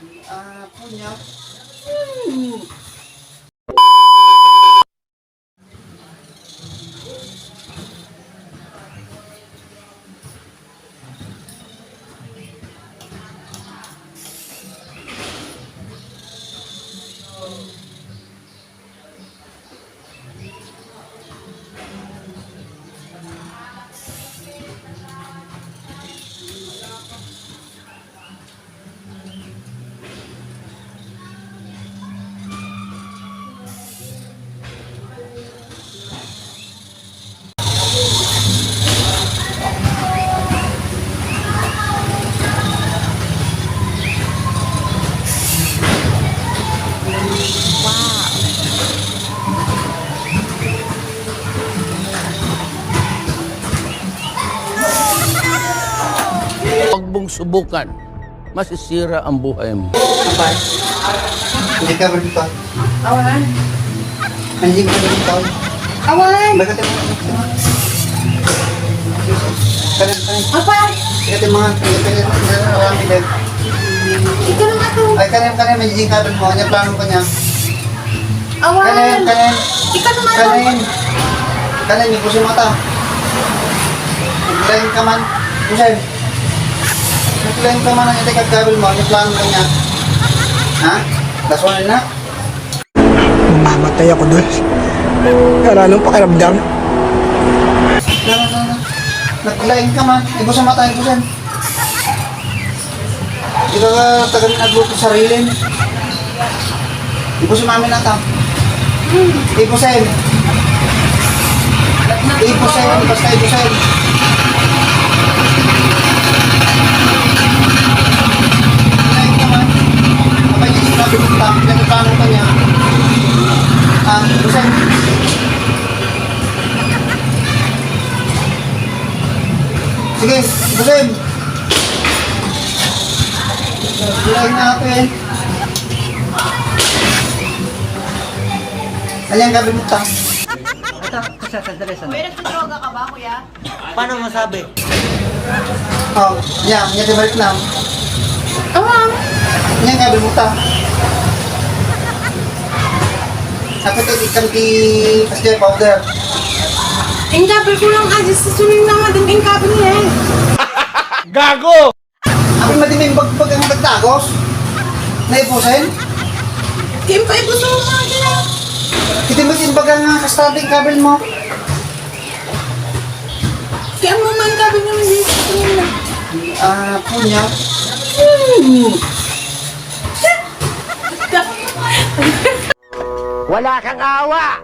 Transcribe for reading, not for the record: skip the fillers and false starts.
Punya. Huwag mong subukan. Masisira ang buhay mo. Apa? Hindi ka berito. Awan. Hindi ka berito. Awan. Bakit mo? Kanan. Apa? Ito mga marami din. Ikaw na nga to. Ay, kanan, may jing kabel mo. Ano plano ko niya? Awan. Kanan. Ikaw na nga to. Kanan, yung puso mata. Naglayin ka man. Pusin. Naglayin ka man ang itikag kabel mo. Ano plano ko niya? Ha? Lasunan na? Mamatay ako doon. Wala nang pakiramdam. Naglayin ka man. Ibo sa mata, ibusin. Hindi ka tagal nagluto sa rilin. Ibo sa mami nata. Ibusin. Ibusin. Basta ibusin. Naglayin ka man. Kapag yung sinabi mo ta, ganun plano ka niya. Ibusin. Sige, ibusin. Naglayin natin. Ayan, gabi mo ta. Kuya, nagtudroga ka ba, kuya? Paano masabi? Oh, yan, yan balik lang. Awan. Yan, gabi mo ta. Kapit ikan di pasjay powder. Ang gabi ko lang kasi susunin na madaming gabi niya eh. Gago! Ako madiming bagbag ang nagtagos. Naipusin. Kaya pa ibuso mo mga kaya. Itimagin baga nga kastading kabel mo. Kaya mo man gabi niya hindi susunin na. Punya. Wala kang awa!